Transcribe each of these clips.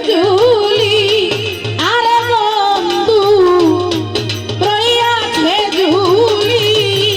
ঝুলি আরে বন্ধু রইয়াছে ঝুলিয়া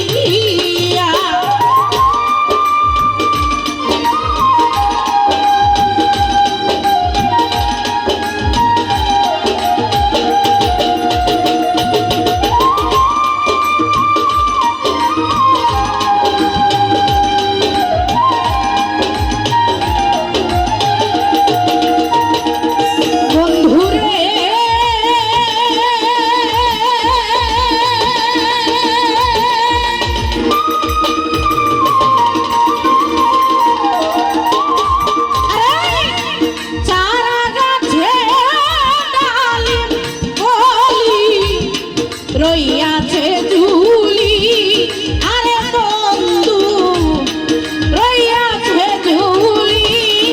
রইয়াছে ঝুলি আরে বন্ধু রইয়াছে ঝুলিয়া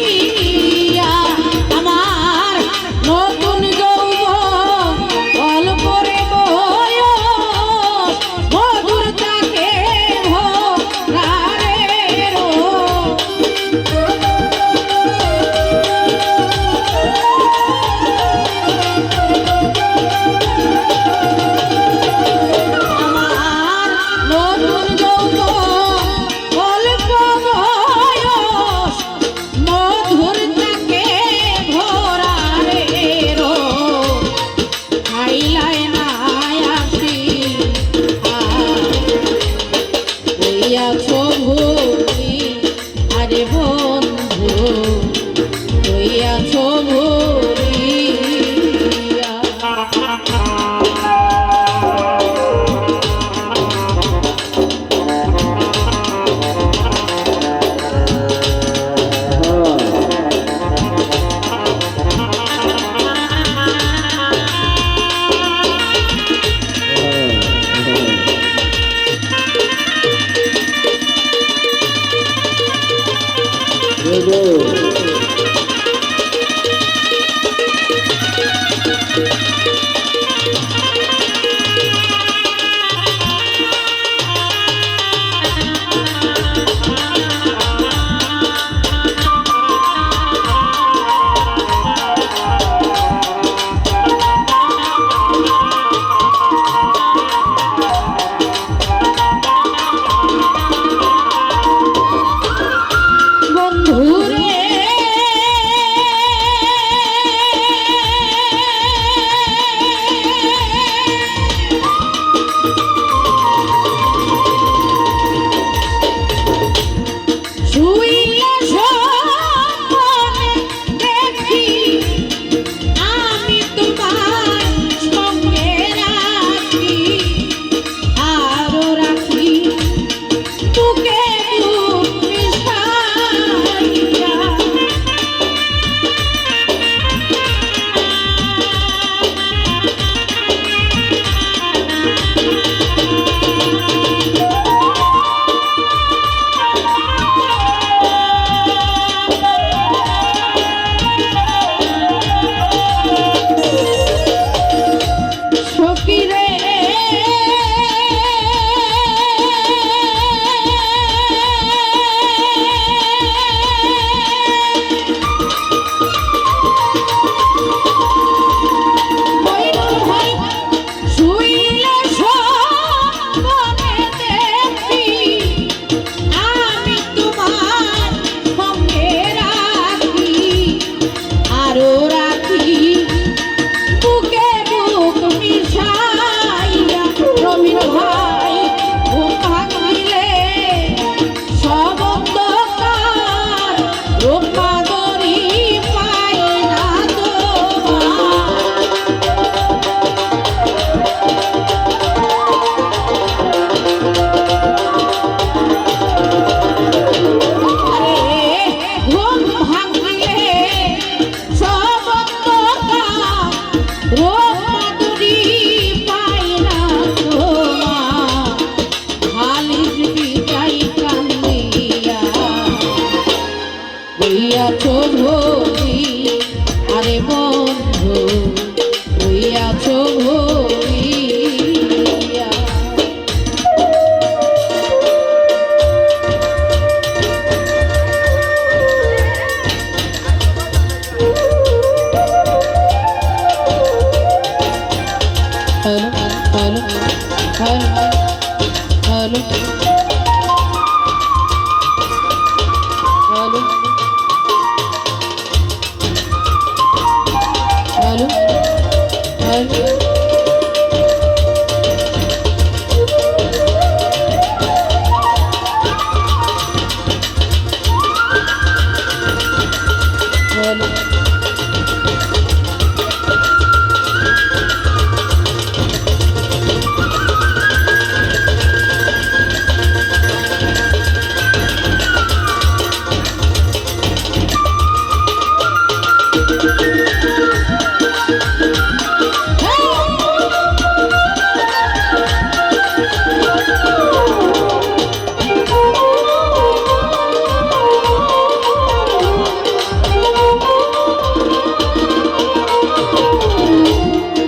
আমার নতুন যৌবন অল্প রে বয়স মধুর তাকে ভরা রে আরে বন্ধু রইয়াছ ভরিয়া রইয়াছ ভরি আরে বন্ধু রইয়াছ ভরিয়া হ্যালো হ্যালো হ্যালো হ্যালো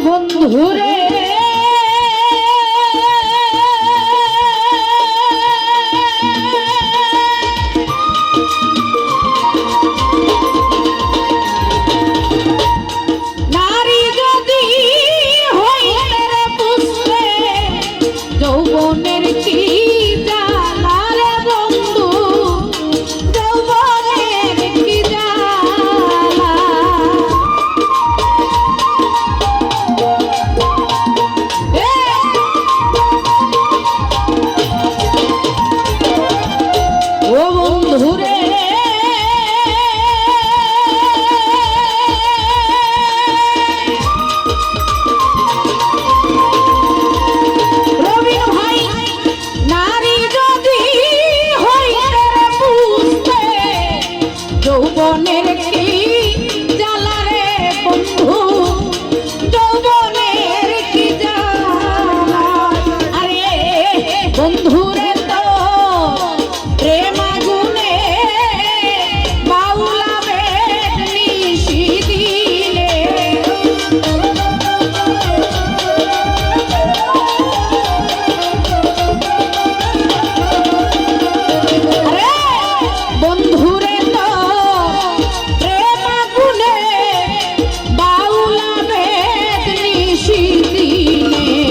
বন্ধুরে নারী যদি হইতে রে পুষতে যৌবনের কি জ্বালা রে বন্ধু যৌবনের কি জ্বালা ও বন্ধুরে রবীন ভাই নারী যদি হইতে রে পুষতে যৌবনের কি জ্বালা রে বন্ধু যৌবনের কি জ্বালা আরে বন্ধুরে তো প্রেম আগুনে বাউলাবে নিশি দিলে আরে বন্ধুরে তো প্রেম আগুনে বাউলাবে নিশি দিলে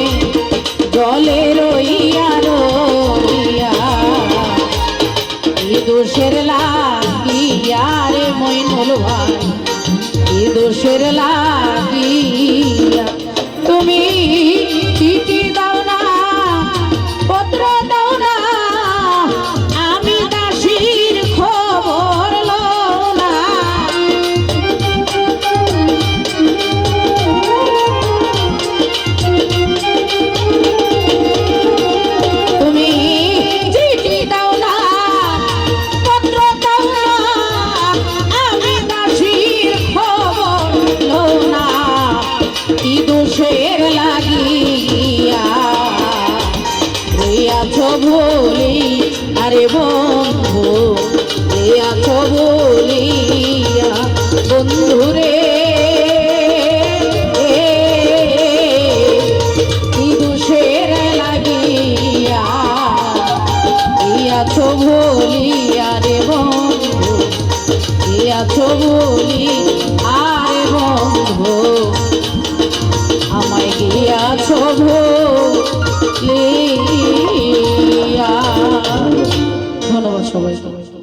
জলে রইয়া রইয়া দোষের লাগিয়া রে মইনুল ভাই দোষের লাগিয়া তুমি চিঠি দাও না পত্র দাও না আমি দাসীর খবর লও না তুমি চিঠি দাও না পত্র দাও না আমি দাসীর খবর লও না কি দোষের লাগিয়া রইয়াছ বলি আরে বন্ধু রইয়াছ বলিয়া বন্ধুরে কি দোষের লাগিয়া রইয়াছ বলিয়া রে বন্ধু রইয়াছ বলিয়া